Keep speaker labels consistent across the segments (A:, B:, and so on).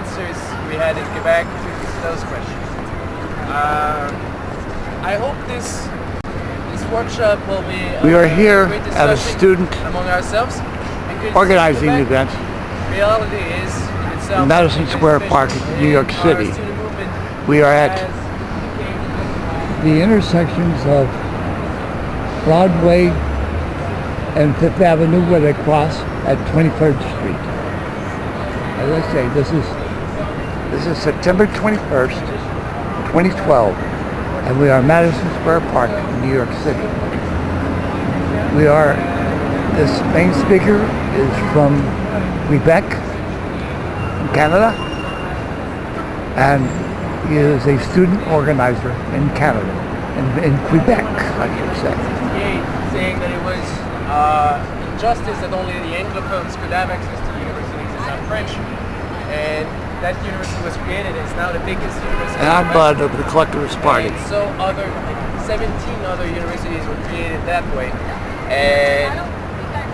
A: answers we had in Quebec to those questions. I hope this workshop will be
B: We are here
A: great
B: at a
A: discussion
B: student
A: among ourselves. Because
B: organizing
A: Quebec,
B: events
A: reality is in itself
B: in Madison Square Park in New York City. We are at the intersections of Broadway and Fifth Avenue where they cross at 23rd Street. As I say, this is September 21st, 2012, and we are Madison Square Park in New York City. This main speaker is from Quebec, Canada, and he is a student organizer in Canada, in Quebec, I should say.
A: Saying that it was injustice that only the Anglophones could have access to universities and not French, and that university was created and is now the biggest university.
B: And I'm of the Collectivist Party.
A: And so 17 other universities were created that way, and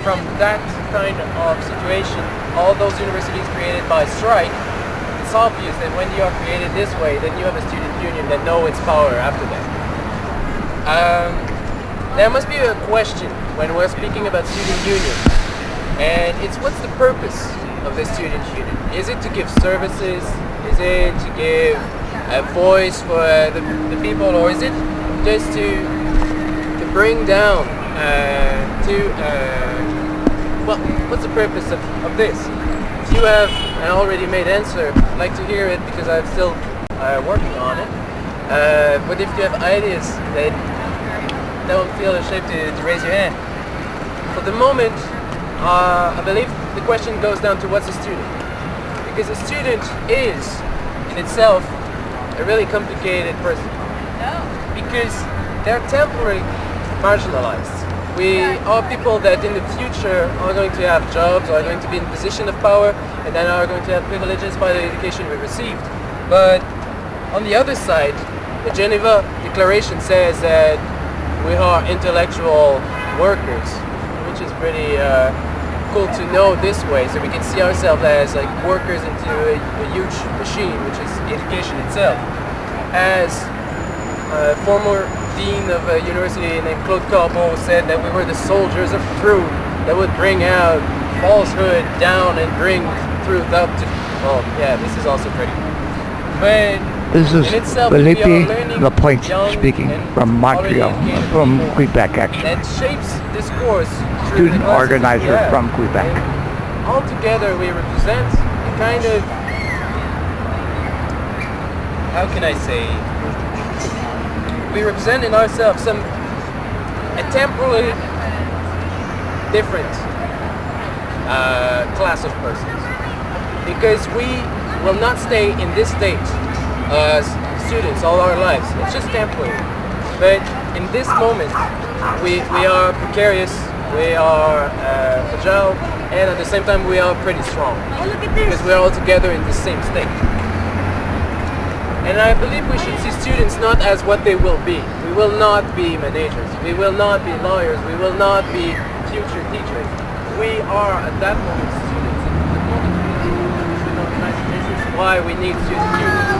A: from that kind of situation, all those universities created by strike, it's obvious that when you are created this way, then you have a student union that know its power after that. There must be a question when we're speaking about student unions, and it's what's the purpose of the student union? Is it to give services? Is it to give a voice for the people, or is it just to bring down well, what's the purpose of this? If you have an already made answer, I'd like to hear it because I'm still working on it. But if you have ideas, then don't feel ashamed to raise your hand. For the moment, I believe the question goes down to what's a student? Because a student is, in itself, a really complicated person. Because they're temporarily marginalized. We are people that in the future are going to have jobs, are going to be in a position of power, and then are going to have privileges by the education we received. But on the other side, the Geneva Declaration says that we are intellectual workers, which is pretty cool to know this way, so we can see ourselves as like workers into a huge machine, which is education itself. As former dean of a university named Claude Corbeau said that we were the soldiers of truth that would bring out falsehood down and bring truth up to... Oh yeah, this is also pretty. But
B: this is
A: itself,
B: Philippe Lapointe speaking from Montreal, from Quebec actually.
A: That shapes discourse.
B: Student organizer from Quebec.
A: And altogether we represent a kind of... How can I say... We represent in ourselves a temporally different class of persons, because we will not stay in this state as students all our lives. It's just temporary. But in this moment, we are precarious, we are fragile, and at the same time we are pretty strong, because we are all together in the same state. And I believe we should see students not as what they will be. We will not be managers. We will not be lawyers. We will not be future teachers. We are at that moment students. And at the moment we should organize. This is why we need student unions.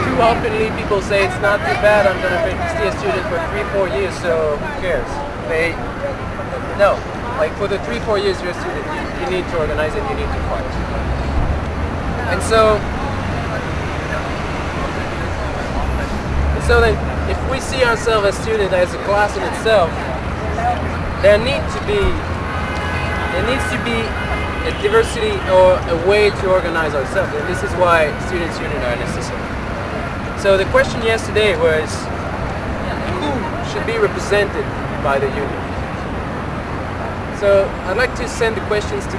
A: Too oftenly people say it's not too bad, I'm going to see a student for 3-4 years, so who cares? No, like for the 3-4 years you're a student, you need to organize and you need to fight. And so then, if we see ourselves as students, as a class in itself, there needs to be a diversity or a way to organize ourselves, and this is why students' unions are necessary. So the question yesterday was, who should be represented by the union? So I'd like to send the questions to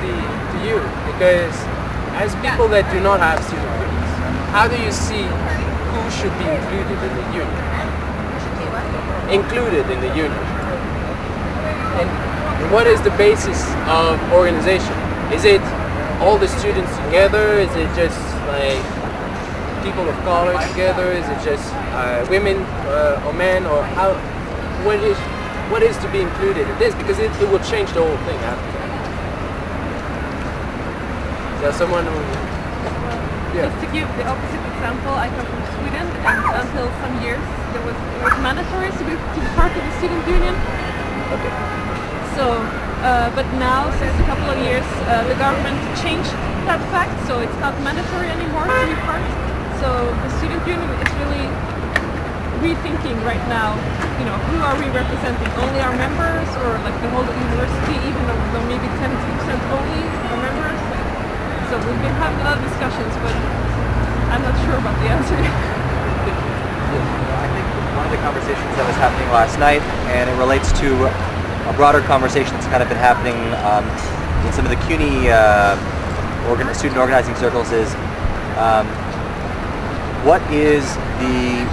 A: you, because as people that do not have student unions, how do you see who should be included in the union? And what is the basis of organization? Is it all the students together? Is it just like people of color together? Is it just women or men? Or how? What is to be included in this? Because it will change the whole thing after that. Is there someone who... Yeah.
C: Just to give the opposite example, I come from Sweden, and until some years it was mandatory to be part of the student union.
A: Okay.
C: So, but now, since a couple of years, the government changed that fact, so it's not mandatory anymore to be part. So the student union is really rethinking right now, who are we representing? Only our members, or like the whole university, even though maybe 10% only our members? So we've been having a lot of discussions, but I'm not sure about the answer.
D: I think one of the conversations that was happening last night, and it relates to a broader conversation that's kind of been happening in some of the CUNY student organizing circles is what is the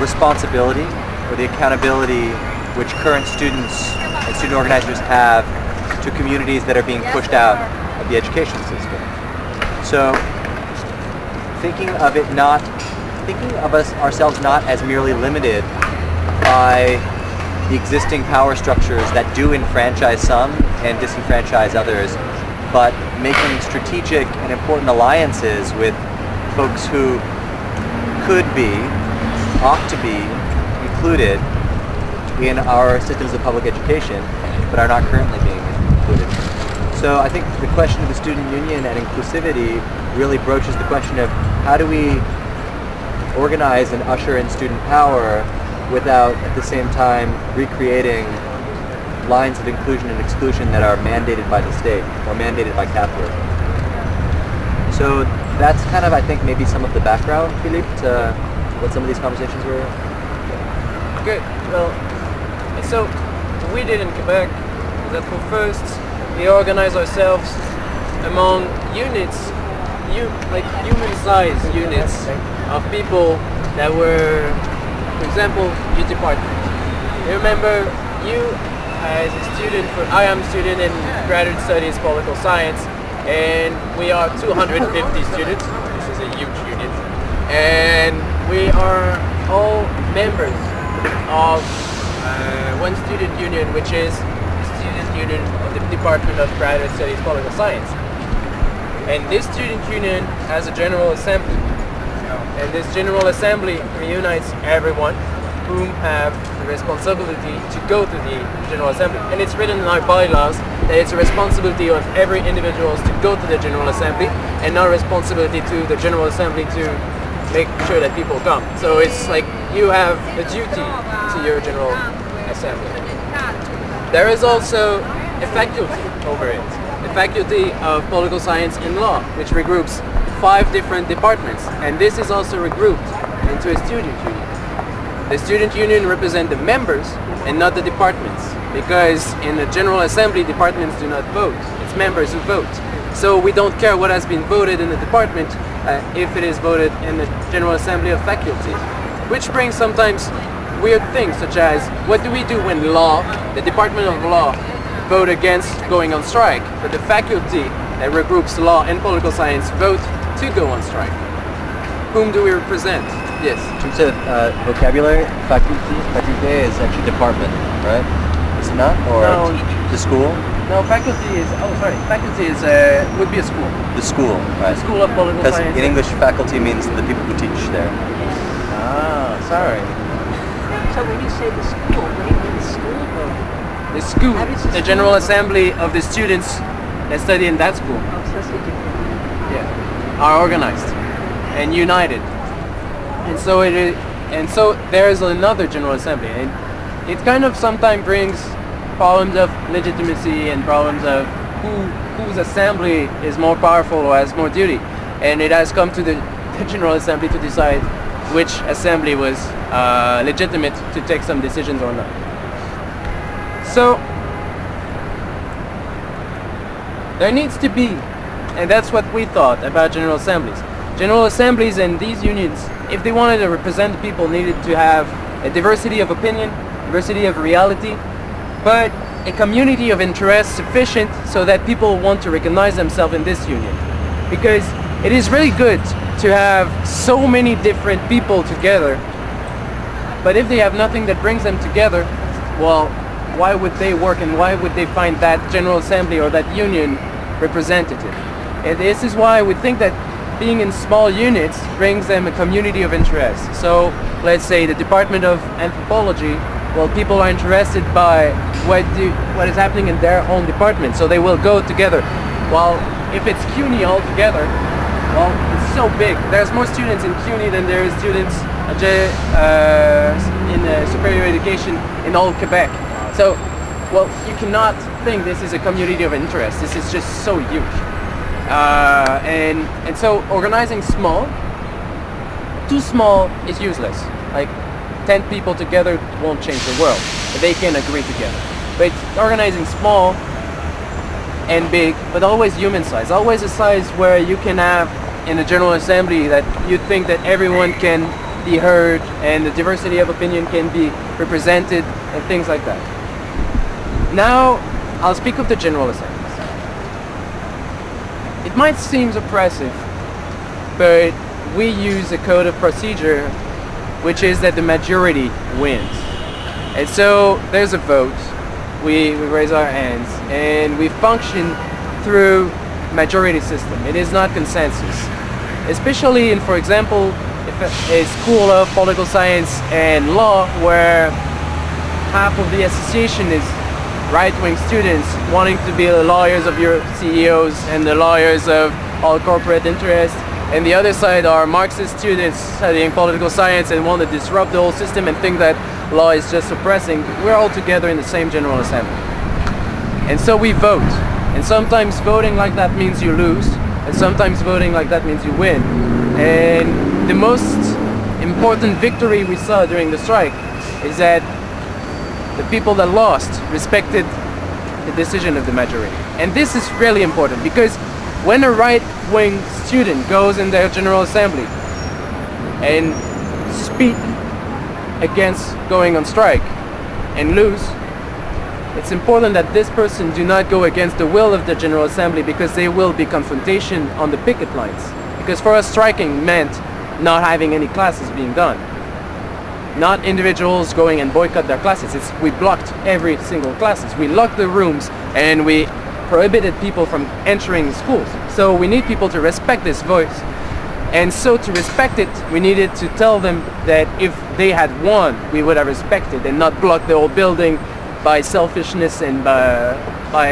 D: responsibility or the accountability which current students and student organizers have to communities that are being pushed out of the education system. So thinking of ourselves not as merely limited by the existing power structures that do enfranchise some and disenfranchise others, but making strategic and important alliances with folks who could be, ought to be included in our systems of public education, but are not currently being included. So I think the question of the student union and inclusivity really broaches the question of how do we organize and usher in student power without at the same time recreating lines of inclusion and exclusion that are mandated by the state or mandated by capitalism. So that's kind of, I think, maybe some of the background, Philippe, to what some of these conversations were.
A: Good. Well, so what we did in Quebec is that for first we organized ourselves among units, like human-sized units of people that were, for example, youth department. You remember, you as a student, I am a student in graduate studies political science, and we are 250 students. This is a huge unit, and we are all members of one student union, which is the student union of the Department of Graduate Studies Political Science. And this student union has a general assembly, and this general assembly reunites everyone whom have the responsibility to go to the general assembly. And it's written in our bylaws that it's a responsibility of every individual to go to the general assembly, and not a responsibility to the general assembly to make sure that people come. So it's like you have a duty to your general assembly. There is also a faculty over it, the Faculty of Political Science and Law, which regroups 5 different departments, and this is also regrouped into a student union. The student union represents the members and not the departments, because in the General Assembly, departments do not vote. It's members who vote. So we don't care what has been voted in the department if it is voted in the General Assembly of Faculty, which brings sometimes weird things, such as what do we do when law, the Department of Law, vote against going on strike, but the faculty that regroups law and political science vote to go on strike? Whom do we represent? Yes.
D: In terms of vocabulary, faculté is actually department, right? Is it not? Or
A: No.
D: the school?
A: No, faculty is, faculty is, would be a school.
D: The school, right?
A: School of Political
D: Because
A: Science.
D: in English, faculty means the people who teach there.
A: Ah, sorry.
E: So when you say the school, what do you mean the school?
A: The school,
E: How does the
A: the
E: school-
A: General Assembly of the students that study in that school,
E: Oh, so it's a different.
A: yeah, are organized and united. And so it is, and so there is another General Assembly, and it kind of sometimes brings problems of legitimacy and problems of whose assembly is more powerful or has more duty. And it has come to the General Assembly to decide which assembly was legitimate to take some decisions or not. So there needs to be, and that's what we thought about General Assemblies. General Assemblies and these unions, if they wanted to represent the people, needed to have a diversity of opinion, diversity of reality, but a community of interest sufficient so that people want to recognize themselves in this union. Because it is really good to have so many different people together, but if they have nothing that brings them together, well, why would they work and why would they find that General Assembly or that union representative? And this is why we think that being in small units brings them a community of interest. So let's say the Department of Anthropology, well, people are interested by what is happening in their own department, so they will go together. While if it's CUNY all together, well, it's so big. There's more students in CUNY than there is students in superior education in all Quebec. So, well, you cannot think this is a community of interest. This is just so huge. And so organizing small, too small is useless. Like 10 people together won't change the world. They can agree together. But organizing small and big, but always human size. Always a size where you can have in a General Assembly that you think that everyone can be heard and the diversity of opinion can be represented and things like that. Now, I'll speak of the General Assemblies. It might seem oppressive, but we use a code of procedure which is that the majority wins. And so there's a vote, we raise our hands, and we function through majority system. It is not consensus. Especially in, for example, if a school of political science and law where half of the association is right-wing students wanting to be the lawyers of your CEOs and the lawyers of all corporate interests, and the other side are Marxist students studying political science and want to disrupt the whole system and think that law is just suppressing. We're all together in the same General Assembly. And so we vote. And sometimes voting like that means you lose, and sometimes voting like that means you win. And the most important victory we saw during the strike is that the people that lost respected the decision of the majority. And this is really important because when a right-wing student goes in their General Assembly and speak against going on strike and lose, it's important that this person do not go against the will of the General Assembly because there will be confrontation on the picket lines. Because for us, striking meant not having any classes being done. Not individuals going and boycott their classes. We blocked every single classes. We locked the rooms and we prohibited people from entering schools. So we need people to respect this voice. And so to respect it, we needed to tell them that if they had won, we would have respected and not blocked the whole building by selfishness and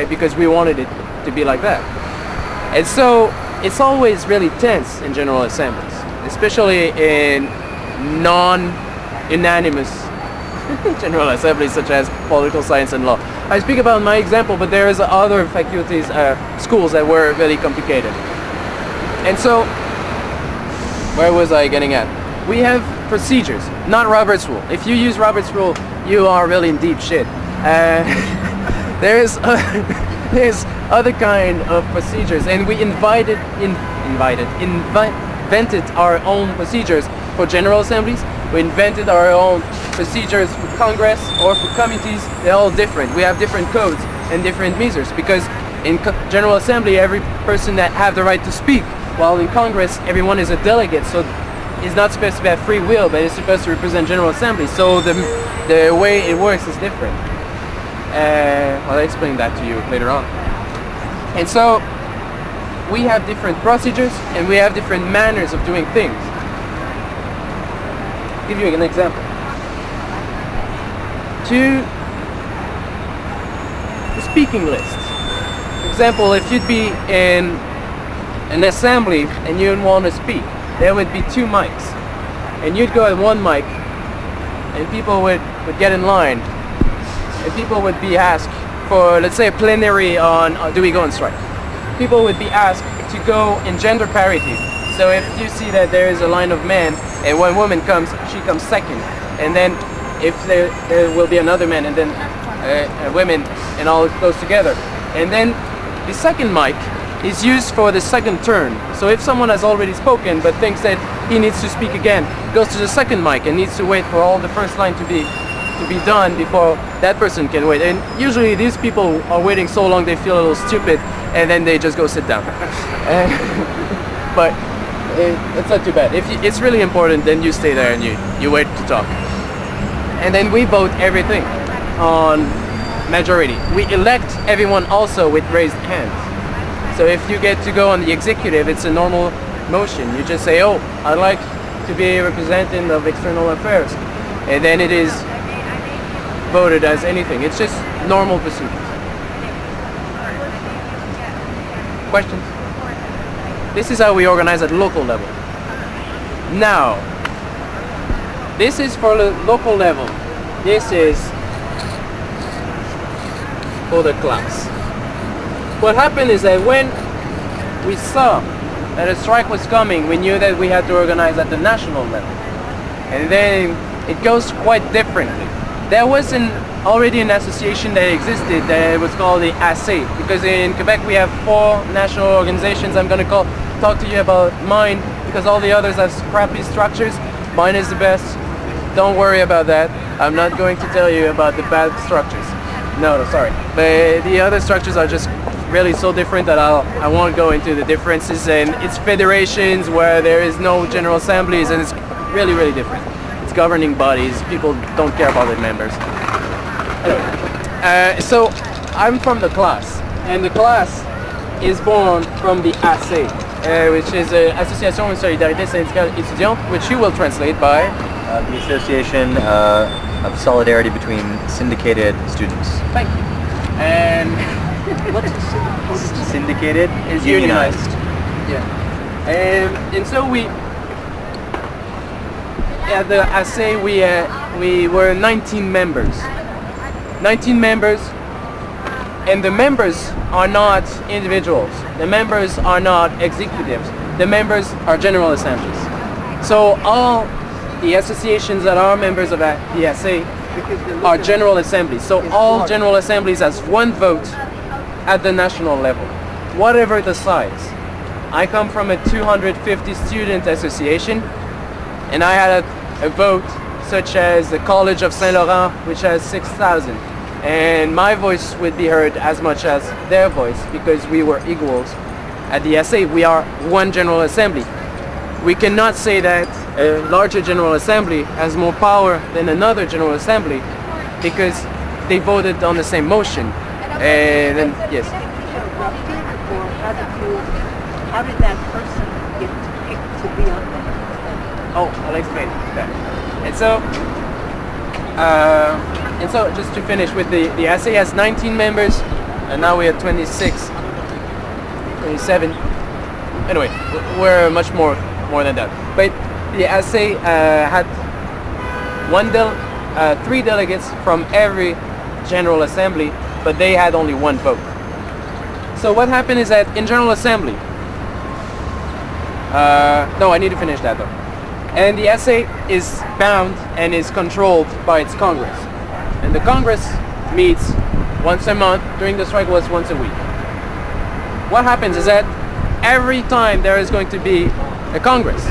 A: because we wanted it to be like that. And so it's always really tense in General Assemblies, especially in non-unanimous General Assemblies such as political science and law. I speak about my example, but there is other faculties, schools that were really complicated. And so, where was I getting at? We have procedures, not Robert's Rule. If you use Robert's Rule, you are really in deep shit. There's other kind of procedures, and we invented our own procedures for General Assemblies. We invented our own procedures for Congress or for committees. They're all different. We have different codes and different measures because in General Assembly, every person that have the right to speak, while in Congress, everyone is a delegate. So it's not supposed to have free will, but it's supposed to represent General Assembly. So the way it works is different. I'll explain that to you later on. And so we have different procedures and we have different manners of doing things. I'll give you an example. To the speaking list. For example, if you'd be in an assembly and you'd want to speak, there would be two mics. And you'd go at one mic and people would get in line. And people would be asked for, let's say, a plenary on do we go on strike. People would be asked to go in gender parity. So if you see that there is a line of men and one woman comes, she comes second. And then if there will be another man and then women and all goes together. And then the second mic is used for the second turn. So if someone has already spoken but thinks that he needs to speak again, goes to the second mic and needs to wait for all the first line to be done before that person can wait. And usually these people are waiting so long they feel a little stupid and then they just go sit down. But it's not too bad. If it's really important, then you stay there and you wait to talk. And then we vote everything on majority. We elect everyone also with raised hands. So if you get to go on the executive, it's a normal motion. You just say, oh, I'd like to be a representative of external affairs. And then it is voted as anything. It's just normal procedure. Questions? This is how we organize at local level. Now, this is for the local level. This is for the class. What happened is that when we saw that a strike was coming, we knew that we had to organize at the national level. And then it goes quite differently. There was already an association that existed that was called the CLASSE, because in Quebec we have 4 national organizations. I'm going to talk to you about mine because all the others have crappy structures. Mine is the best. Don't worry about that. I'm not going to tell you about the bad structures. No, sorry. But the other structures are just really so different that I won't go into the differences. And it's federations where there is no general assemblies, and it's really, really different. It's governing bodies. People don't care about the members. Anyway, so I'm from the class, and the class is born from the AC, which is Association de Solidarité Syndicale Étudiante, which you will translate by
D: the Association of Solidarity between Syndicated Students.
A: Thank you. And
E: What's a
D: Syndicated
A: is unionized. Yeah. And so we at the AC we were 19 members. 19 members, and the members are not individuals. The members are not executives. The members are general assemblies. So all the associations that are members of the SA are general assemblies. So all general assemblies has one vote at the national level, whatever the size. I come from a 250 student association, and I had a vote such as the College of Saint Laurent, which has 6,000. And my voice would be heard as much as their voice because we were equals. At the SA, we are one General Assembly. We cannot say that a larger General Assembly has more power than another General Assembly because they voted on the same motion. And then, yes.
E: Or how did that person get picked to be on that?
A: Oh, I'll explain that. And so just to finish with the SA has 19 members, and now we have 26, 27. Anyway, we're much more than that. But the SA had 3 delegates from every General Assembly, but they had only one vote. So what happened is that in General Assembly, no, I need to finish that though. And the SA is bound and is controlled by its Congress. And the Congress meets once a month. During the strike was once a week. What happens is that every time there is going to be a Congress,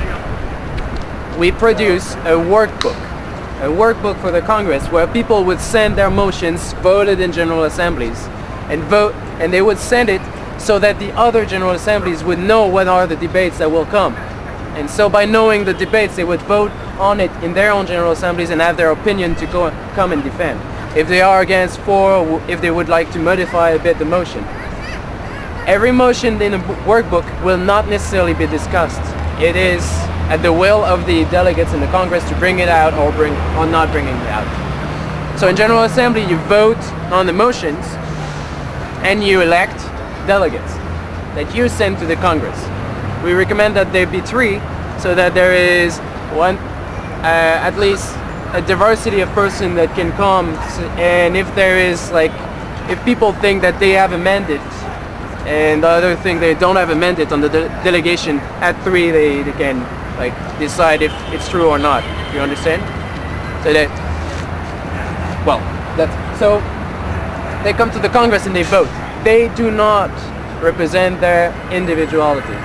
A: we produce a workbook for the Congress where people would send their motions voted in General Assemblies and vote, and they would send it so that the other General Assemblies would know what are the debates that will come. And so by knowing the debates, they would vote on it in their own General Assemblies and have their opinion to come and defend. If they are against for, if they would like to modify a bit the motion. Every motion in a workbook will not necessarily be discussed. It is at the will of the delegates in the Congress to bring it out or not bringing it out. So in General Assembly, you vote on the motions and you elect delegates that you send to the Congress. We recommend that there be 3 so that there is at least a diversity of person that can come, and if there is if people think that they have a mandate and the other thing they don't have a mandate on the delegation, at 3 they can decide if it's true or not. You understand? So so they come to the Congress and they vote. They do not represent their individuality.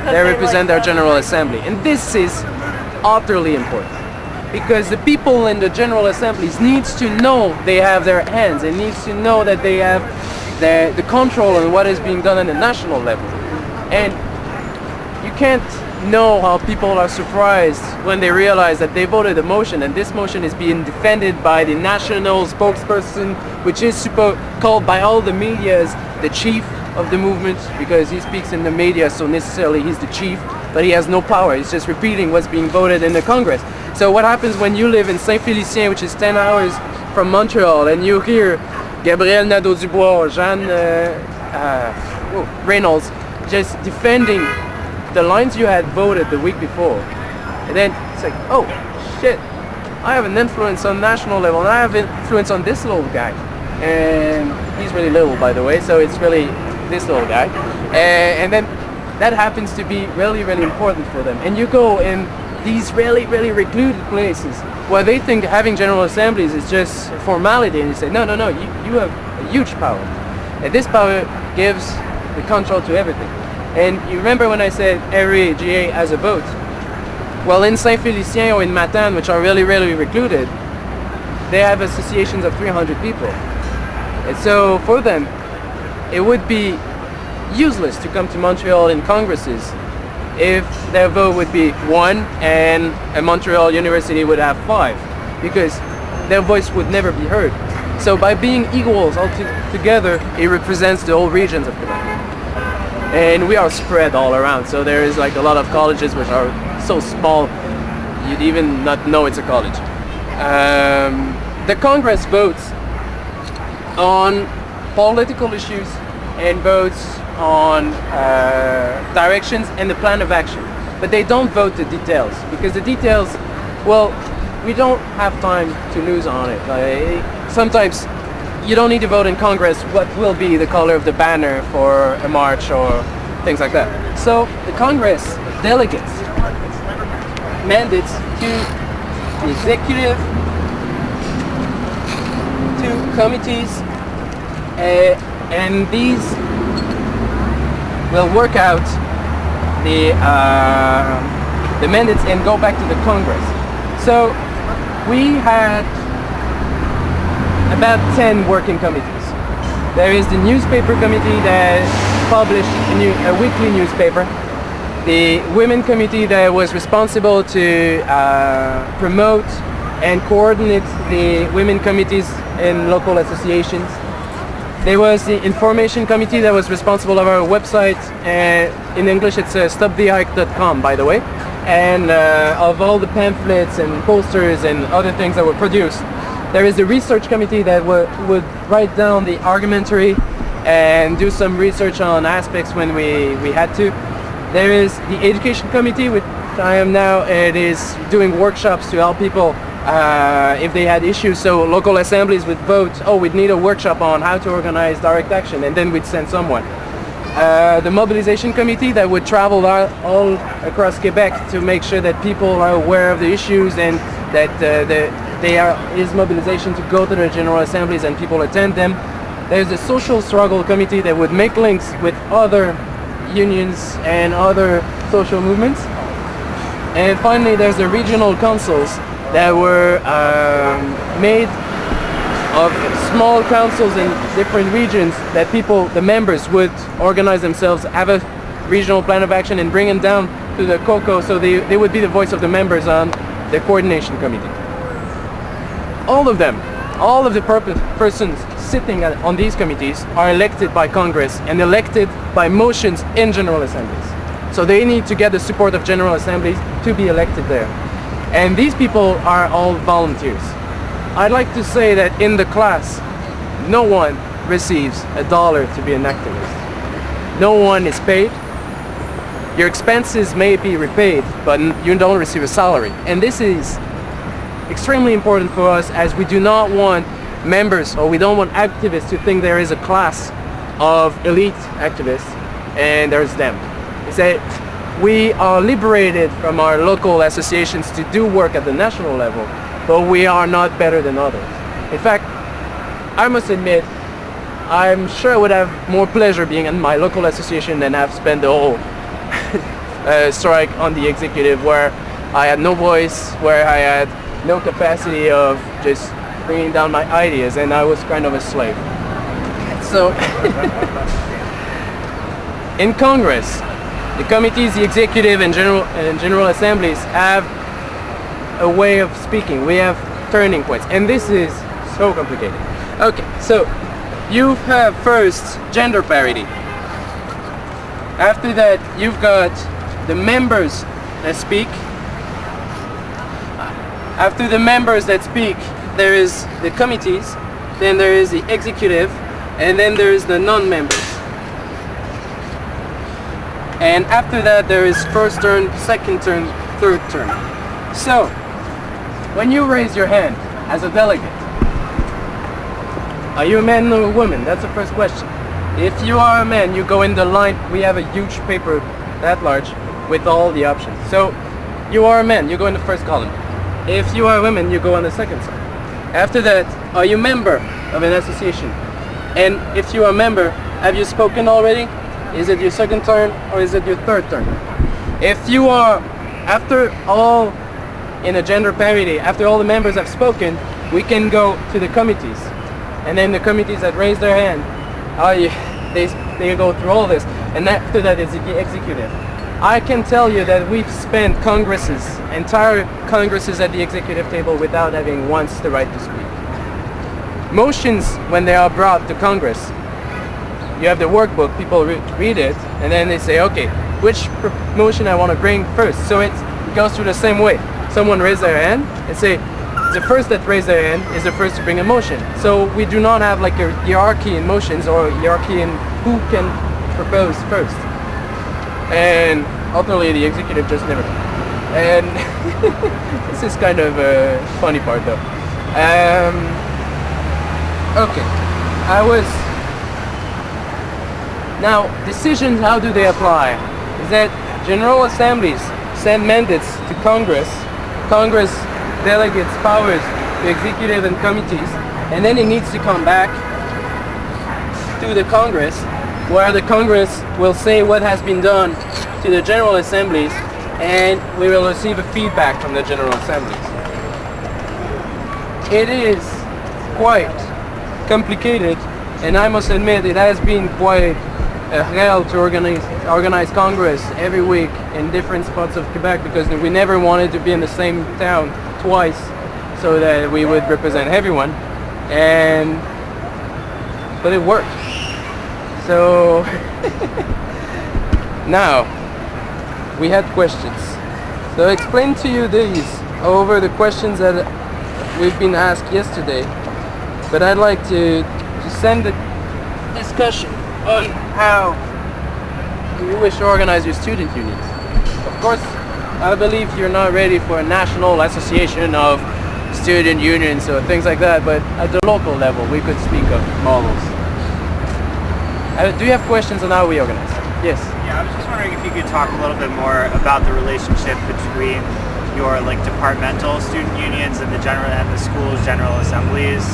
A: They represent their General Assembly. And this is utterly important. Because the people in the General Assemblies needs to know they have their hands. They needs to know that they have the control on what is being done at the national level. And you can't know how people are surprised when they realize that they voted a motion and this motion is being defended by the national spokesperson, which is called by all the media as the chief of the movement, because he speaks in the media, so necessarily he's the chief. but he has no power. He's just repeating what's being voted in the Congress. So what happens when you live in Saint-Félicien, which is 10 hours from Montreal, and you hear Gabriel Nadeau-Dubois, Jeanne Reynolds just defending the lines you had voted the week before, and then it's like, oh shit, I have an influence on national level, and I have influence on this little guy, and he's really little, by the way, so it's really this little guy, and then that happens to be really, really important for them. And you go in these really, really recluded places where they think having general assemblies is just a formality, and you say, no, you have a huge power, and this power gives the control to everything. And you remember when I said every GA has a vote? Well, in Saint-Félicien or in Matane, which are really, really recluded, they have associations of 300 people. And so for them, it would be useless to come to Montreal in congresses if their vote would be 1 and a Montreal university would have 5, because their voice would never be heard. So by being equals all together, it represents the whole regions of Quebec. And we are spread all around, so there is like a lot of colleges which are so small you'd even not know it's a college. The Congress votes on political issues and votes on directions and the plan of action, but they don't vote the details, because the details, well, we don't have time to lose on it. Sometimes you don't need to vote in Congress what will be the color of the banner for a march or things like that. So the Congress delegates mandates to the executive, to committees, and these will work out the mandates and go back to the Congress. So we had about 10 working committees. There is the newspaper committee that published a weekly newspaper. The women committee that was responsible to promote and coordinate the women committees in local associations. There was the information committee that was responsible of our website, in English it's stopthehike.com, by the way, and of all the pamphlets and posters and other things that were produced. There is the research committee that would write down the argumentary and do some research on aspects when we had to. There is the education committee, which I am now. It is doing workshops to help people if they had issues. So local assemblies would vote, oh, we'd need a workshop on how to organize direct action, and then we'd send someone. The mobilization committee that would travel all across Quebec to make sure that people are aware of the issues and that there is mobilization to go to the general assemblies and people attend them. There's the social struggle committee that would make links with other unions and other social movements. And finally, there's the regional councils that were made of small councils in different regions that the members would organize themselves, have a regional plan of action and bring them down to the COCO, so they would be the voice of the members on the coordination committee. All of them, all of the persons sitting on these committees are elected by Congress and elected by motions in General Assemblies. So they need to get the support of General Assemblies to be elected there. And these people are all volunteers. I'd like to say that in the class, no one receives $1 to be an activist. No one is paid. Your expenses may be repaid, but you don't receive a salary. And this is extremely important for us, as we do not want members, or we don't want activists to think there is a class of elite activists and there's them. It's that we are liberated from our local associations to do work at the national level, but we are not better than others. In fact, I must admit, I'm sure I would have more pleasure being in my local association than have spent the whole strike on the executive, where I had no voice, where I had no capacity of just bringing down my ideas, and I was kind of a slave. So, in Congress, the committees, the executive, and general assemblies have a way of speaking. We have turning points, and this is so complicated. Okay, so you have first gender parity. After that, you've got the members that speak. After the members that speak, there is the committees, then there is the executive, and then there is the non-members. And after that, there is first turn, second turn, third turn. So, when you raise your hand as a delegate, are you a man or a woman? That's the first question. If you are a man, you go in the line. We have a huge paper that large with all the options. So, you are a man, you go in the first column. If you are a woman, you go on the second side. After that, are you a member of an association? And if you are a member, have you spoken already? Is it your second turn or is it your third turn? If you are, after all, in a gender parity, after all the members have spoken, we can go to the committees. And then the committees that raise their hand, they go through all this. And after that is the executive. I can tell you that we've spent congresses, entire congresses at the executive table without having once the right to speak. Motions, when they are brought to Congress, you have the workbook, people read it, and then they say, okay, which motion I want to bring first. So it goes through the same way. Someone raises their hand and say, the first that raise their hand is the first to bring a motion. So we do not have like a hierarchy in motions or hierarchy in who can propose first. And ultimately the executive just never. And this is kind of a funny part though. Okay, now decisions, how do they apply? Is that General Assemblies send mandates to Congress, Congress delegates powers to executive and committees, and then it needs to come back to the Congress, where the Congress will say what has been done to the General Assemblies, and we will receive a feedback from the General Assemblies. It is quite complicated, and I must admit it has been quite a hell to organize Congress every week in different spots of Quebec, because we never wanted to be in the same town twice so that we would represent everyone, but it worked. So now we had questions. So I explained to you these over the questions that we've been asked yesterday, but I'd like to send a discussion on how you wish to organize your student unions. Of course, I believe you're not ready for a national association of student unions or things like that, but at the local level we could speak of models. Do you have questions on how we organize? Yes.
F: Yeah, I was just wondering if you could talk a little bit more about the relationship between your departmental student unions and the school's general assemblies.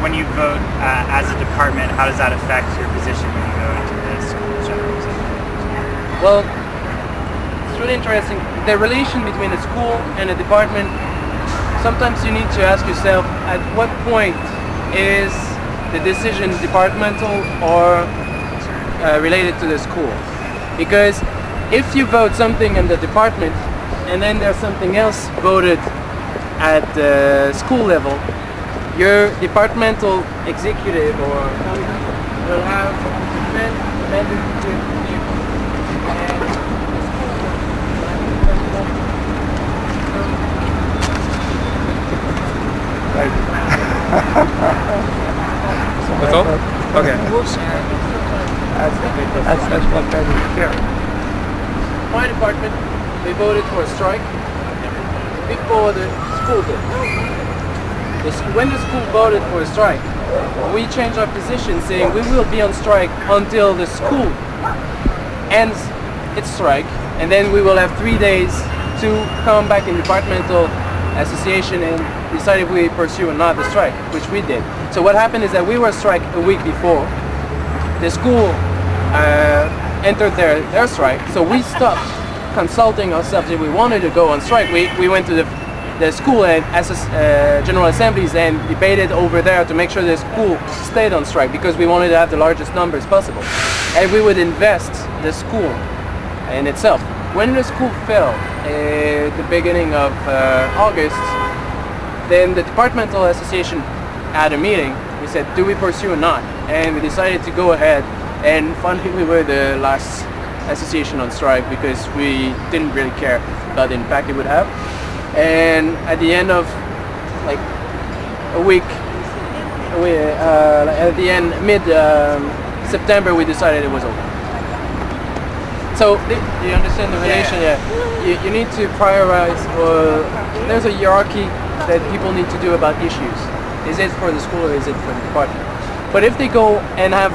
F: When you vote as a department, how does that affect your position when you go into the school's general assembly?
A: Well, it's really interesting. The relation between the school and the department, sometimes you need to ask yourself at what point is the decision departmental or related to the school. Because if you vote something in the department and then there's something else voted at the school level, your departmental executive or will have amended to you.
B: That's all?
F: Okay.
B: That's what that is.
A: Yeah. My department, they voted for a strike before the school did. When the school voted for a strike, we changed our position saying we will be on strike until the school ends its strike, and then we will have 3 days to come back in departmental association and decide if we pursue or not the strike, which we did. So what happened is that we were on strike a week before. The school entered their strike, so we stopped consulting ourselves if we wanted to go on strike. We went to the school and general assemblies and debated over there to make sure the school stayed on strike, because we wanted to have the largest numbers possible. And we would invest the school in itself. When the school fell at the beginning of August, then the departmental association had a meeting. we said, do we pursue or not? And we decided to go ahead, and finally we were the last association on strike because we didn't really care about the impact it would have. And at the end of like a week, at the end, mid-September, we decided it was over. So, do you understand the relation? Yeah. You need to prioritize, there's a hierarchy that people need to do about issues. Is it for the school or is it for the department? But if they go and have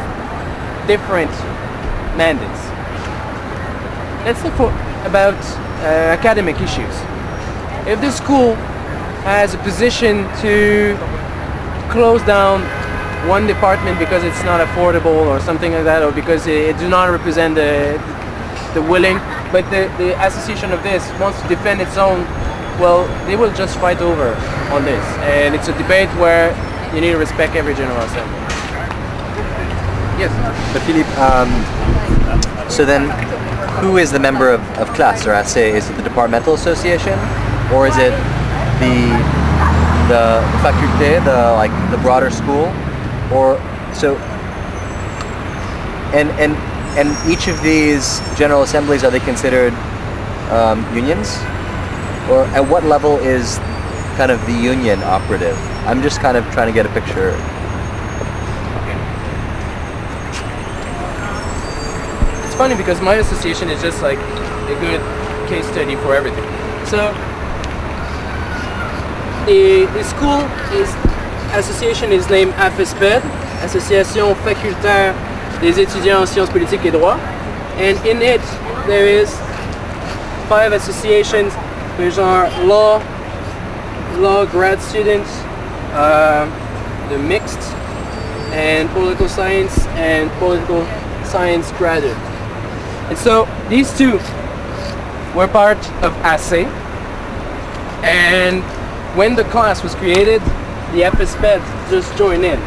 A: different mandates, let's look about academic issues. If the school has a position to close down one department because it's not affordable or something like that, or because it do not represent the willing, but the association of this wants to defend its own, well, they will just fight over on this. And it's a debate where you need to respect every General Assembly. Yes?
D: But Philippe, so then who is the member of CLASSE or ASSE? Is it the departmental association, or is it the faculté, the broader school? Or so, and each of these general assemblies, are they considered unions? Or at what level is kind of the union operative? I'm just kind of trying to get a picture.
A: It's funny because my association is just like a good case study for everything. So the school association is named AFESPED, Association Facultaire des étudiants en sciences politiques et droit, and in it there is 5 associations which are law grad students, the mixed, and political science graduate. And so these two were part of ASSE, and when the class was created, the FSPED just joined in.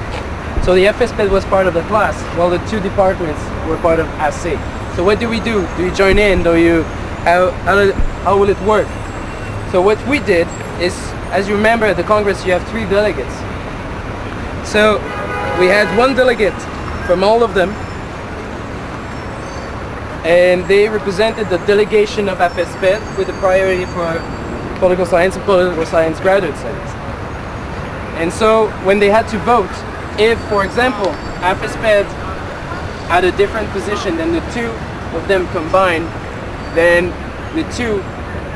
A: So the FSPED was part of the class, while the 2 departments were part of ASSE. So what do? Do you join in? How will it work? So what we did is, as you remember at the Congress, you have 3 delegates. So we had 1 delegate from all of them, and they represented the delegation of FSPED with a priority for political science and political science graduate studies. And so when they had to vote, if, for example, FSPED had a different position than the 2 of them combined, then the 2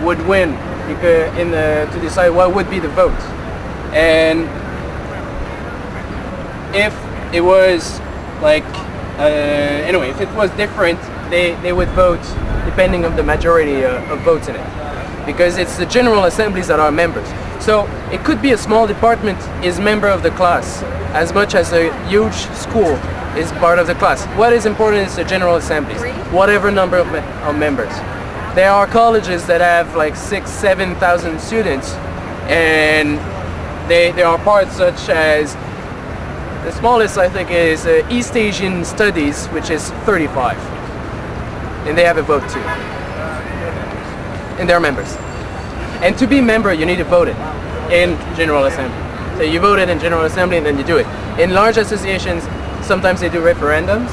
A: would win to decide what would be the vote. And if it was like, anyway, if it was different, they would vote depending on the majority of votes in it. Because it's the General Assemblies that are members. So it could be a small department is member of the class as much as a huge school is part of the class. What is important is the General Assemblies, whatever number of members. There are colleges that have like 6,000-7,000 students, and there are parts such as, the smallest I think is East Asian Studies, which is 35. And they have a vote too. And they're members. And to be member, you need to vote it in General Assembly. So you vote it in General Assembly and then you do it. In large associations, sometimes they do referendums.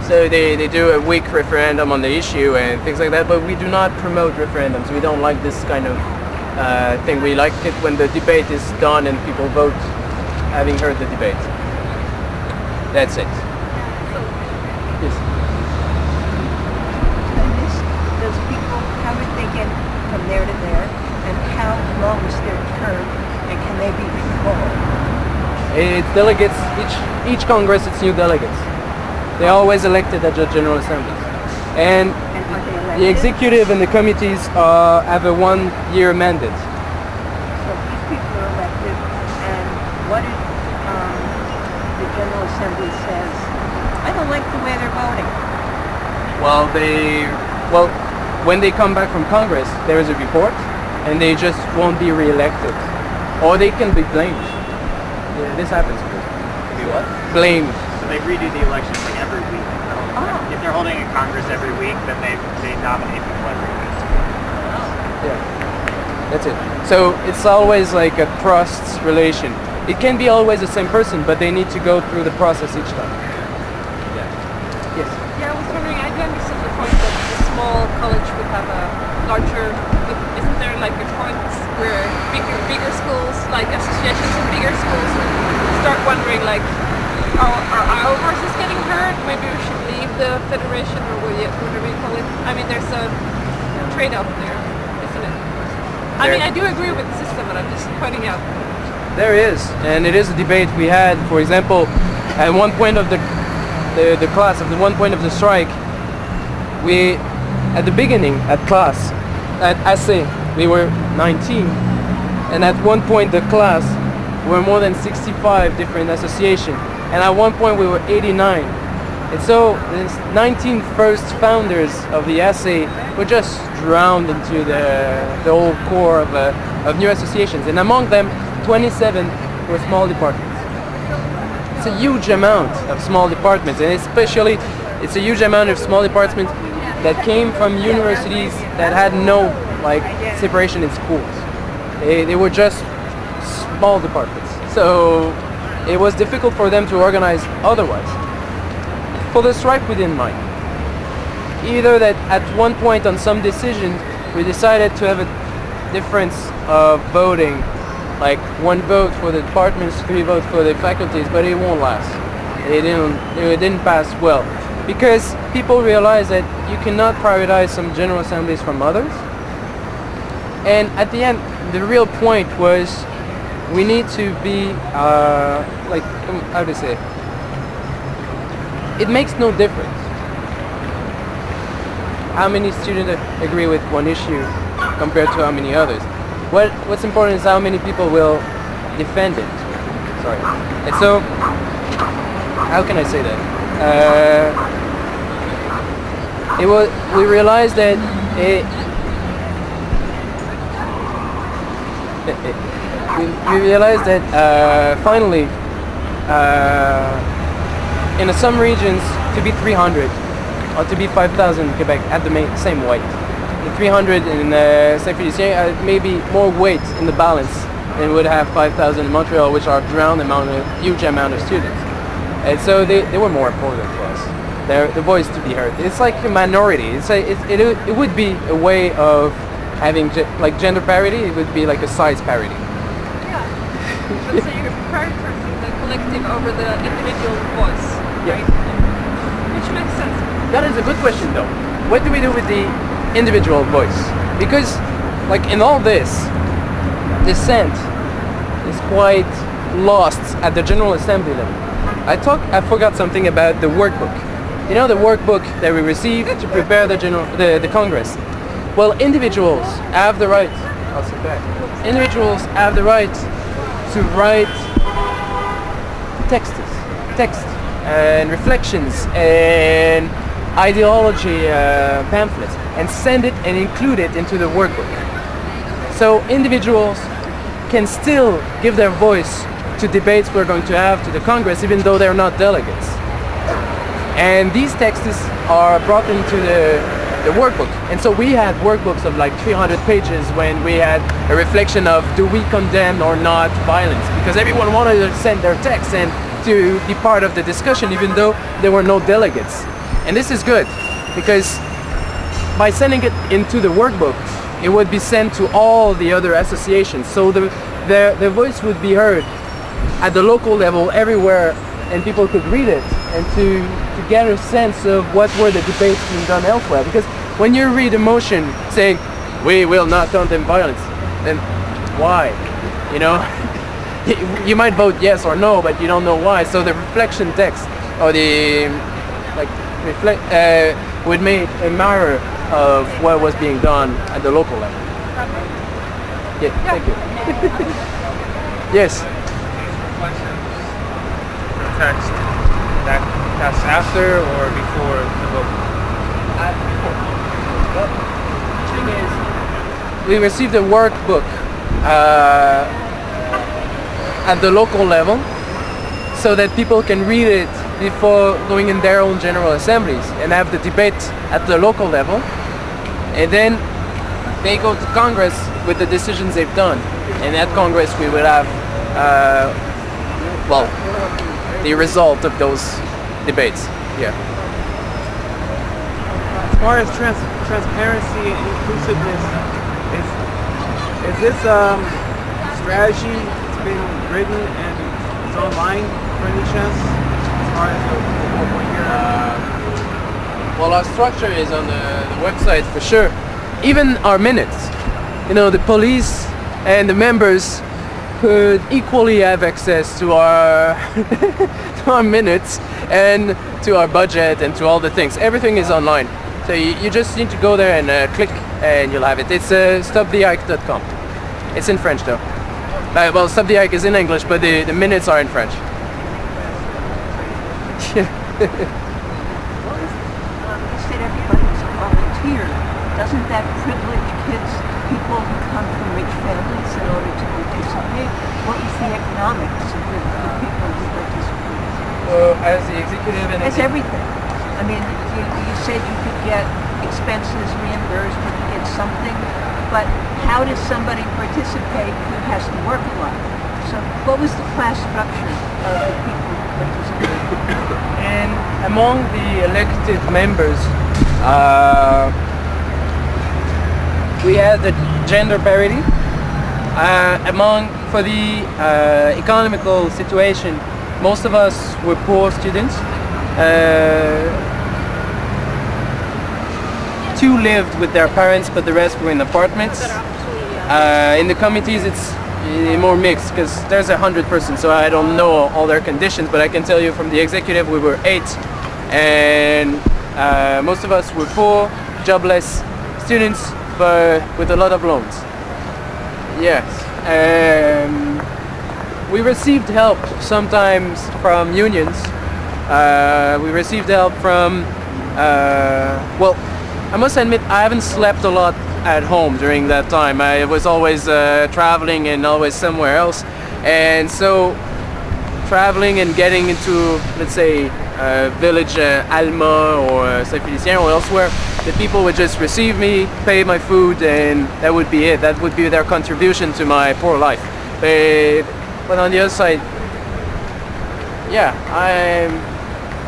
A: So they do a week referendum on the issue and things like that, but we do not promote referendums. We don't like this kind of thing. We like it when the debate is done and people vote having heard the debate. That's it. Yes.
E: Those people, how would they get from there to there, and how long is their term, and can they be recalled?
A: It's delegates, each Congress it's new delegates. They're always elected at the General Assembly. And
E: are they elected?
A: the executive and the committees have a 1-year mandate.
E: So these people are elected, and what if the General Assembly says, I don't like the way they're voting?
A: Well, when they come back from Congress, there is a report, and they just won't be re-elected. Or they can be blamed. Yeah, this happens.
F: Be what?
A: Blamed.
F: So they redo the elections like every week. If they're holding a Congress every week, then they nominate people every week.
A: Yeah, that's it. So it's always like a trust relation. it can be always the same person, but they need to go through the process each time. Yes.
C: Yeah, I was wondering, I do understand the point that a small college would have a larger, but isn't there like a point where bigger schools, like associations of bigger schools, start wondering like, are our horses getting hurt? Maybe we should leave the federation, or whatever you call it. I mean, there's a trade-off there, isn't it? I mean, I do agree with the system, but I'm just pointing out.
A: There is, and it is a debate we had. For example, at one point of the class, at one point of the strike, we, at the beginning, at class, at CLASSE, we were 19, and at one point the class were more than 65 different associations, and at one point we were 89. And so the 19 first founders of the CLASSE were just drowned into the whole core of new associations, and among them 27 were small departments. It's a huge amount of small departments, and especially it's a huge amount of small departments that came from universities that had no separation in schools. They were just small departments, so it was difficult for them to organize otherwise. For the strike, we didn't mind. Either that at one point on some decisions we decided to have a difference of voting, like 1 vote for the departments, 3 votes for the faculties, but it won't last. It didn't pass well, because people realize that you cannot prioritize some general assemblies from others. And at the end, the real point was we need to be how do you say? It makes no difference how many students agree with one issue compared to how many others. What's important is how many people will defend it. Sorry. And so, how can I say that? We realized that we realized that finally, in some regions, to be 300 or to be 5,000 in Quebec at the same weight. The 300 in Saint-Félicien maybe more weight in the balance than would have 5,000 in Montreal, which are drowned amount of huge amount of students. And so they were more important for us. The voice to be heard. It's like a minority. It would be a way of having gender parity. It would be like a size parity.
C: Yeah. But so you're prioritizing the collective over the individual voice, right? Which makes sense.
A: That is a good question, though. What do we do with the individual voice? Because, in all this, dissent is quite lost at the General Assembly level. I forgot something about the workbook. You know the workbook that we received to prepare the Congress? Well, individuals have the right. I'll sit back. Individuals have the right to write text and reflections and ideology pamphlets and send it and include it into the workbook. So individuals can still give their voice to debates we're going to have to the Congress, even though they're not delegates. And these texts are brought into the workbook. And so we had workbooks of 300 pages when we had a reflection of do we condemn or not violence, because everyone wanted to send their text and to be part of the discussion, even though there were no delegates. And this is good, because by sending it into the workbook, it would be sent to all the other associations. So the voice would be heard at the local level everywhere, and people could read it and to get a sense of what were the debates being done elsewhere. Because when you read a motion saying, we will not condemn violence, then why? You might vote yes or no, but you don't know why. So the reflection text or the would make a mirror of what was being done at the local level. Yeah, thank you. Yes.
F: Text that passed after or before the vote?
A: Thing is, we received a workbook at the local level so that people can read it before going in their own general assemblies and have the debate at the local level, and then they go to Congress with the decisions they've done, and at Congress we will have well, the result of those debates. Yeah.
G: As far as transparency and inclusiveness, is this strategy that's been written and is online for any chance? As far as the whole point here?
A: Well, our structure is on the website for sure. Even our minutes. You know, the police and the members could equally have access to our to our minutes and to our budget and to all the things. Everything is online. So you just need to go there and click and you'll have it. It's stoptheike.com. It's in French though. Well, Stop the Ike is in English, but the minutes are in French.
E: You said everybody's a volunteer. Doesn't that privilege people who come from rich families in order to participate? What was the economics of the people who participated?
A: As the executive and
E: As everything. I mean, you said you could get expenses reimbursed, you could get something, but how does somebody participate who has to work a lot? So what was the class structure of the people who participated?
A: And among the elected members, we had the gender parity. For the economical situation, most of us were poor students. Two lived with their parents, but the rest were in apartments. In the committees, it's more mixed because there's 100 persons, so I don't know all their conditions, but I can tell you from the executive we were 8, and most of us were poor, jobless students, but with a lot of loans. Yes. We received help sometimes from unions. We received help from, well, I must admit I haven't slept a lot at home during that time. I was always traveling and always somewhere else. And so traveling and getting into, let's say, village Alma or Saint-Félicien or elsewhere, the people would just receive me, pay my food, and that would be it. That would be their contribution to my poor life. But on the other side, yeah, I'm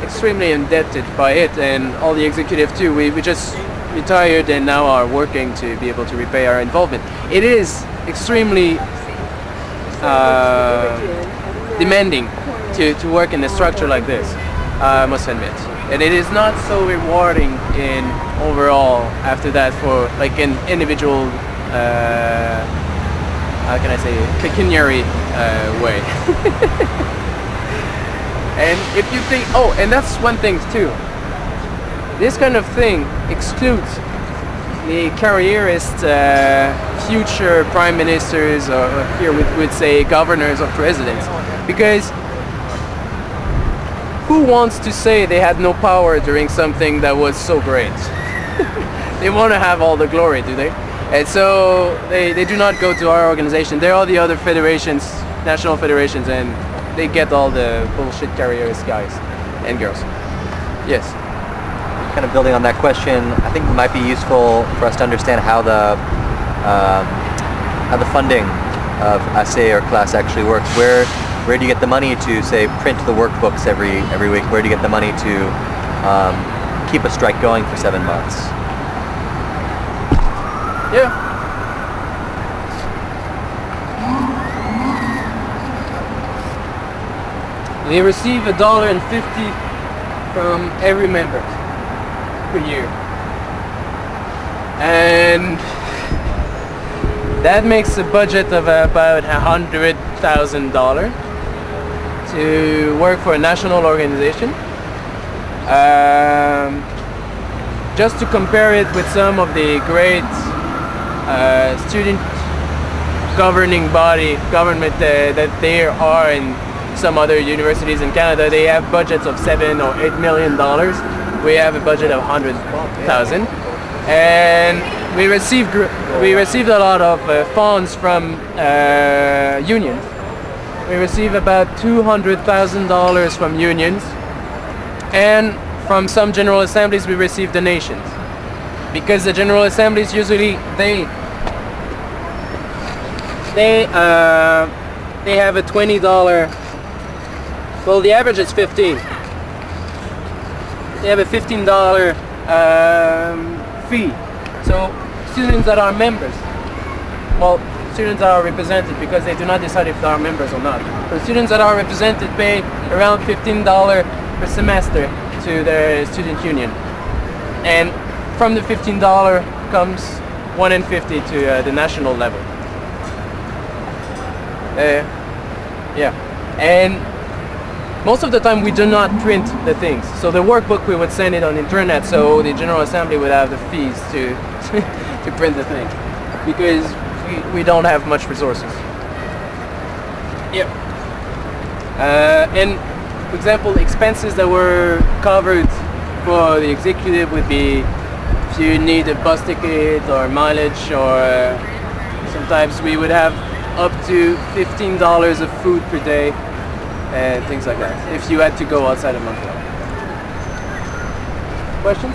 A: extremely indebted by it, and all the executive too. We just retired and now are working to be able to repay our involvement. It is extremely demanding to work in a structure like this, I must admit. And it is not so rewarding in overall after that for like an individual, how can I say, pecuniary way. And if you think, oh, and that's one thing too. This kind of thing excludes the careerist future prime ministers, or here we would say governors or presidents, because who wants to say they had no power during something that was so great? They want to have all the glory, do they? And so they do not go to our organization. There are the other federations, national federations, and they get all the bullshit careerist guys and girls. Yes.
D: Kind of building on that question, I think it might be useful for us to understand how the funding of CLASSE or CLASSE actually works. Where do you get the money to, say, print the workbooks every week? Where do you get the money to keep a strike going for 7 months?
A: Yeah. They receive $1.50 from every member per year, and that makes a budget of about $100,000 to work for a national organization. Just to compare it with some of the great student government that there are in some other universities in Canada, they have budgets of $7 or $8 million. We have a budget of 100,000, and we received a lot of funds from unions. We receive about $200,000 from unions, and from some general assemblies we receive donations, because the general assemblies usually they have a $20 Well, the average is 15. They have a $15 fee. So students that are members, well, students that are represented, because they do not decide if they are members or not. So students that are represented pay around $15 per semester to their student union. And from the $15 comes $1.50 to the national level. Yeah, and most of the time we do not print the things. So the workbook, we would send it on internet, so the General Assembly would have the fees to to print the thing, because we don't have much resources. Yep. And for example, expenses that were covered for the executive would be if you need a bus ticket or mileage, or sometimes we would have up to $15 of food per day and things like that, if you had to go outside of Montreal. Questions?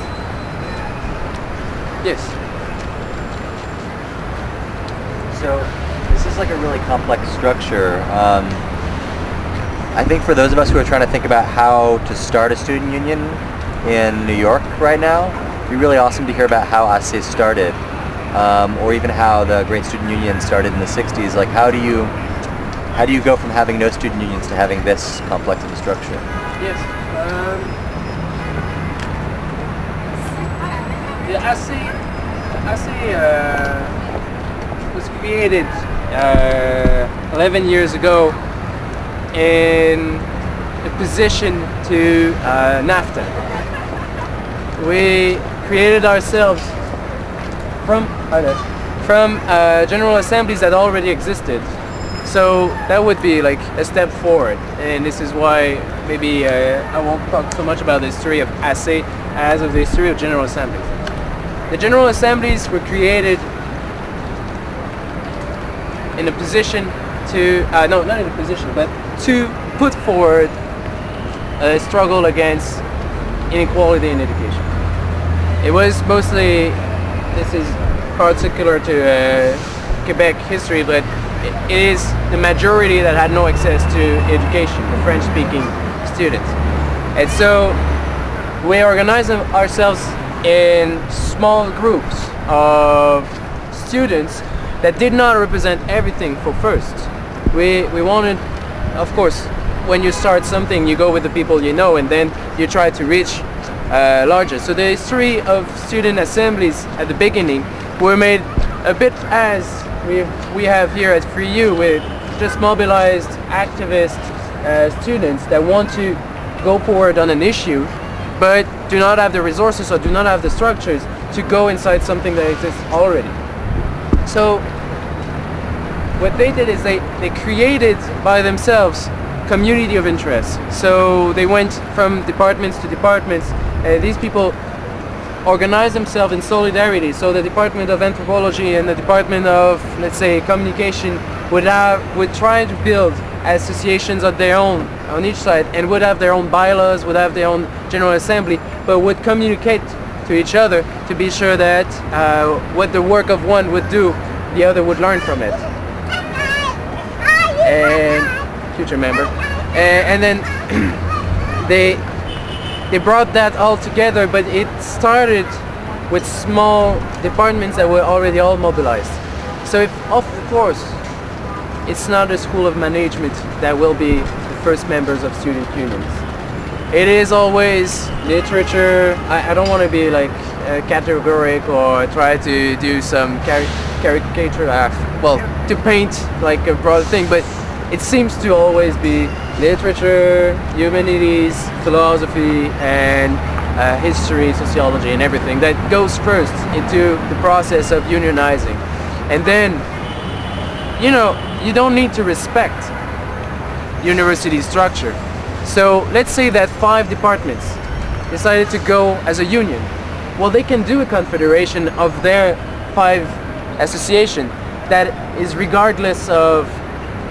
A: Yes.
D: So this is like a really complex structure. I think for those of us who are trying to think about how to start a student union in New York right now, it'd be really awesome to hear about how CLASSE started, or even how the Great Student Union started in the 60s. Like, how do you go from having no student unions to having this complex of a structure?
A: Yes. The CLASSE was created 11 years ago in opposition to NAFTA. We created ourselves from General Assemblies that already existed. So that would be like a step forward, and this is why maybe I won't talk so much about the history of CLASSE as of the history of General Assemblies. The General Assemblies were created in a position to, no, not in a position, but to put forward a struggle against inequality in education. It was mostly, this is particular to Quebec history, but it is the majority that had no access to education, the French-speaking students. And so we organized ourselves in small groups of students that did not represent everything for first. We wanted, of course, when you start something, you go with the people you know, and then you try to reach larger. So the history of student assemblies at the beginning were made a bit as we have here at Free U, with just mobilized activist students that want to go forward on an issue, but do not have the resources or do not have the structures to go inside something that exists already. So what they did is they created by themselves community of interest. So they went from departments to departments. These people organize themselves in solidarity. So the Department of Anthropology and the Department of, let's say, Communication would try to build associations of their own on each side, and would have their own bylaws, would have their own General Assembly, but would communicate to each other to be sure that what the work of one would do, the other would learn from it. And future member. And then they brought that all together, but it started with small departments that were already all mobilized. So if, of course, it's not a school of management that will be the first members of student unions. It is always literature. I don't want to be like categoric or try to do some caricature, well, to paint like a broad thing, but it seems to always be literature, humanities, philosophy, and history, sociology, and everything that goes first into the process of unionizing. And then, you know, you don't need to respect university structure. So let's say that 5 departments decided to go as a union. Well, they can do a confederation of their 5 association that is regardless of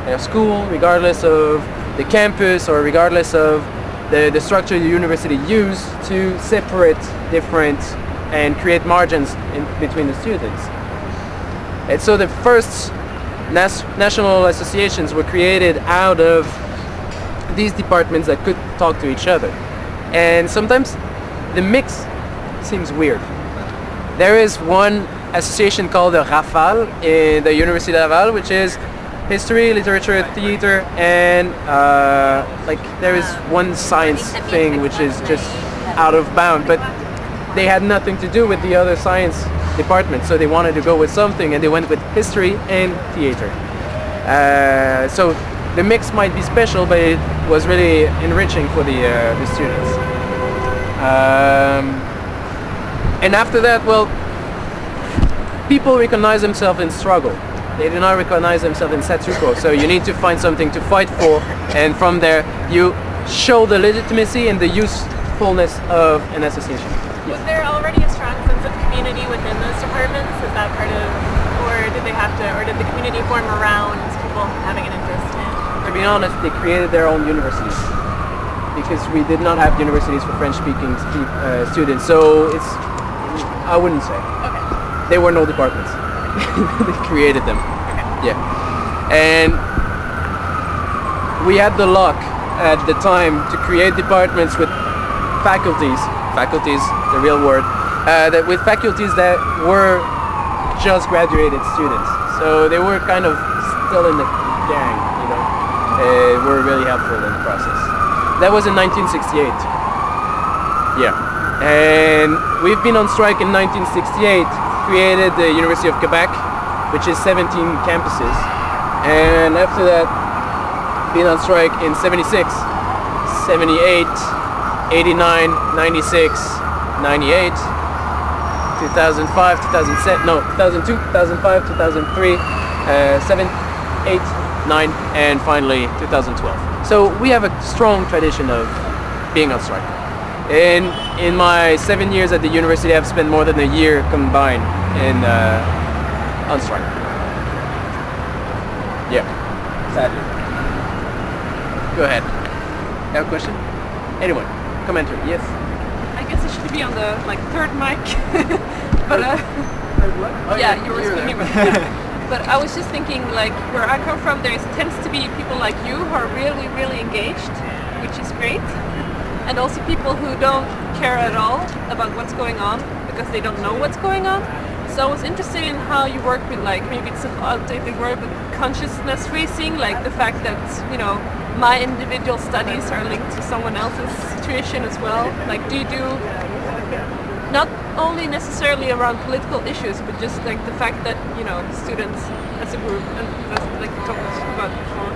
A: their school, regardless of the campus, or regardless of the structure the university used to separate different and create margins in between the students. And so the first national associations were created out of these departments that could talk to each other. And sometimes the mix seems weird. There is one association called the Rafale in the University of Laval, which is history, literature, theater, and like there is one science thing which is just out of bound, but they had nothing to do with the other science department, so they wanted to go with something, and they went with history and theater. So the mix might be special, but it was really enriching for the students. And after that, well, people recognize themselves in struggle. They do not recognize themselves in statu quo. So you need to find something to fight for, and from there you show the legitimacy and the usefulness of an association.
C: Was there already a strong sense of community within those departments? Is that part of, or did they have to, or did the community form around people having an interest in?
A: To be honest, they created their own universities because we did not have universities for French-speaking students. So it's, I wouldn't say.
C: Okay.
A: There were no departments. They created them.
C: Okay.
A: Yeah. And we had the luck at the time to create departments with faculties, the real word, that with faculties that were just graduated students. So they were kind of still in the gang, you know. Were really helpful in the process. That was in 1968. Yeah. And we've been on strike in 1968, created the University of Quebec, which is 17 campuses. And after that, been on strike in 76, 78, 89, 96, 98, 2005, 2007, no, 2002, 2005, 2003, 7, 8, 9, and finally 2012. So we have a strong tradition of being on strike. In my 7 years at the university, I've spent more than a year combined on strike. Yeah, sadly. Go ahead. Have a question? Anyone? Commenter? Yes.
C: I guess it should be on the third mic, but
A: Oh,
C: yeah, you were
A: you're
C: speaking.
A: there.
C: But I was just thinking, where I come from, there tends to be people like you who are really, really engaged, which is great, and also people who don't care at all about what's going on because they don't know what's going on. So I was interested in how you work with, maybe it's an outdated word, but consciousness raising, the fact that, my individual studies are linked to someone else's situation as well. Do you do, not only necessarily around political issues, but just the fact that, students as a group, and that's like we talked about before.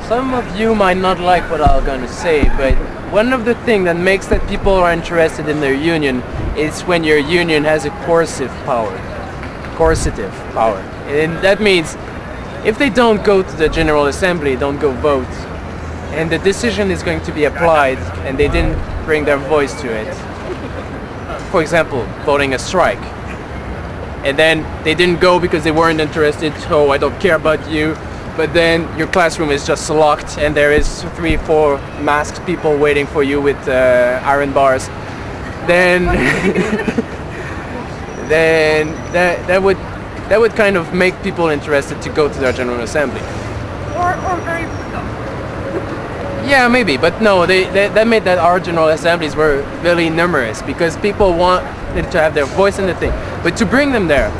A: Some of you might not like what I'm going to say, but one of the things that makes that people are interested in their union is when your union has a coercive power. And that means if they don't go to the General Assembly, don't go vote, and the decision is going to be applied and they didn't bring their voice to it. For example, voting a strike. And then they didn't go because they weren't interested, oh, I don't care about you. But then your classroom is just locked and there is 3-4 masked people waiting for you with iron bars. Then then that would kind of make people interested to go to their General Assembly.
C: Or very no.
A: Yeah, maybe, but no, that made that our General Assemblies were really numerous because people wanted to have their voice in the thing. But to bring them there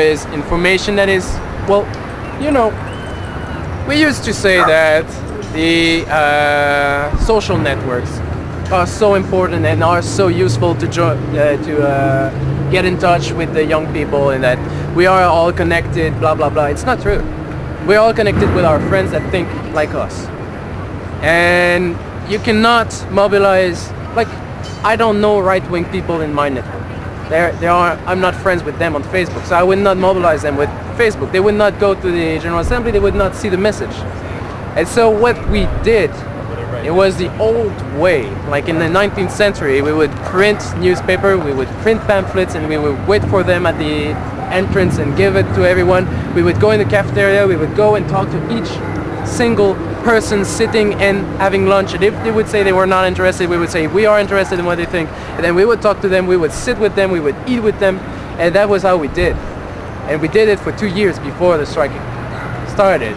A: is information that is, well, we used to say that the social networks are so important and are so useful to get in touch with the young people and that we are all connected, blah, blah, blah. It's not true. We're all connected with our friends that think like us. And you cannot mobilize, I don't know right-wing people in my network. I'm not friends with them on Facebook, so I would not mobilize them with Facebook. They would not go to the General Assembly, they would not see the message. And so what we did, it was the old way. In the 19th century, we would print newspaper, we would print pamphlets, and we would wait for them at the entrance and give it to everyone. We would go in the cafeteria, we would go and talk to each single person sitting and having lunch, and if they would say they were not interested, we would say we are interested in what they think, and then we would talk to them, we would sit with them, we would eat with them, and that was how we did. And we did it for 2 years before the strike started.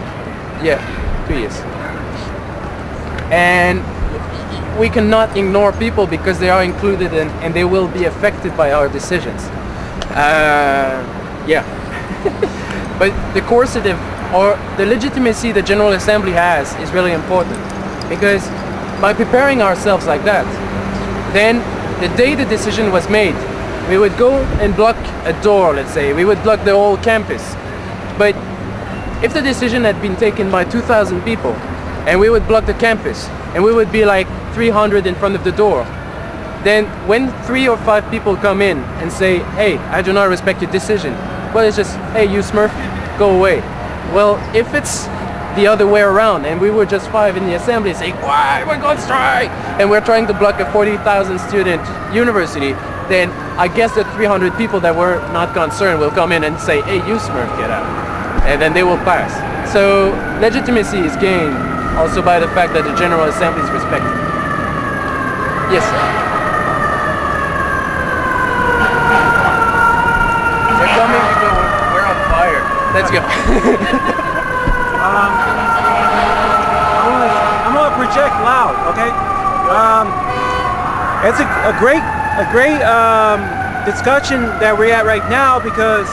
A: Yeah. increase. And we cannot ignore people because they are included in, and they will be affected by our decisions. Yeah. But the coercive or the legitimacy the General Assembly has is really important, because by preparing ourselves like that, then the day the decision was made, we would go and block a door, let's say. We would block the whole campus. But if the decision had been taken by 2,000 people, and we would block the campus, and we would be like 300 in front of the door, then when 3 or 5 people come in and say, hey, I do not respect your decision, well, it's just, hey, you Smurf, go away. Well, if it's the other way around, and we were just 5 in the assembly saying, why, we're going to strike, and we're trying to block a 40,000 student university, then I guess the 300 people that were not concerned will come in and say, hey, you Smurf, get out. And then they will pass. So legitimacy is gained also by the fact that the General Assembly is respected. Yes. They're coming because we're on fire. Let's go.
G: I'm gonna project loud, okay? It's a great discussion that we're at right now, because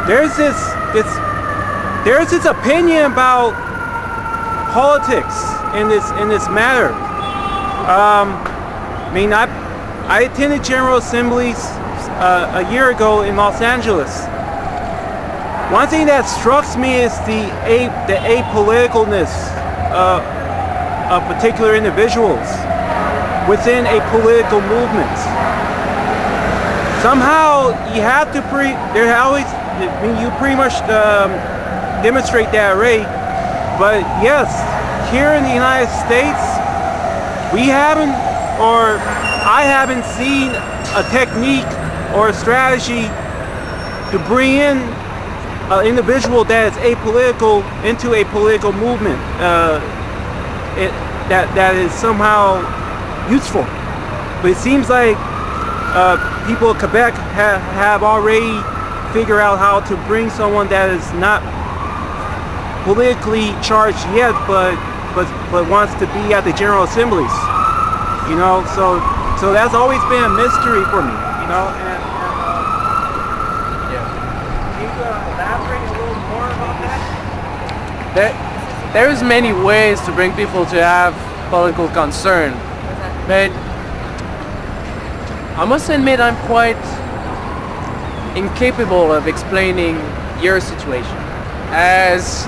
G: there's this opinion about politics in this matter. I mean, I attended General Assemblies a year ago in Los Angeles. One thing that strikes me is the apoliticalness of particular individuals within a political movement. Somehow you have to you pretty much demonstrate that array. But yes, here in the United States, I haven't seen a technique or a strategy to bring in an individual that is apolitical into a political movement that is somehow useful. But it seems like people of Quebec have already figured out how to bring someone that is not politically charged yet, but wants to be at the General Assemblies. You know, so that's always been a mystery for me. You know, and can you elaborate a little more about that?
A: There's many ways to bring people to have political concern, but I must admit I'm quite incapable of explaining your situation, as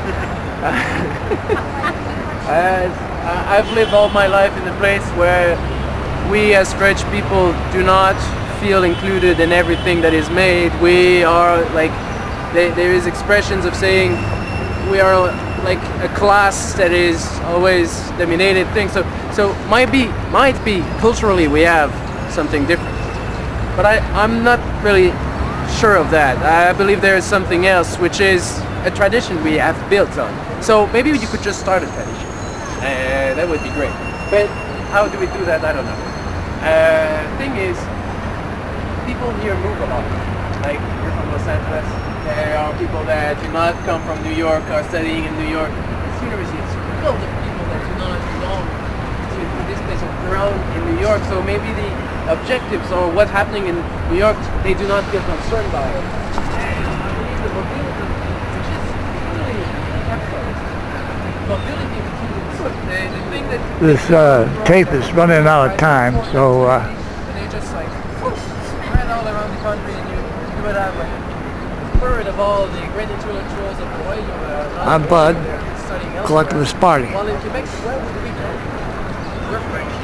A: I've lived all my life in a place where we as French people do not feel included in everything that is made. We are like, there is expressions of saying we are like a class that is always dominated things. So might be culturally we have something different, but I'm not really sure of that. I believe there is something else, which is a tradition we have built on. So maybe you could just start a tradition. That would be great. But how do we do that? I don't know. Thing is, people here move a lot. Like, you're from Los Angeles. There are people that do not come from New York, are studying in New York. This university is filled with people that do not belong to this place of grown in New York. So maybe the objectives or what's happening in New York, they do not feel concerned by it. And I believe the mobility, which is really emphasized. Mobility between the thing that
B: This tape is running out of time, so
A: they just like spread all around the country, and you would have like a third of all the great intellectuals of Hawaii.
B: I'm Bud,
A: studying elsewhere.
B: Collectivist Party.
A: While in Quebec, where would we go? We're French.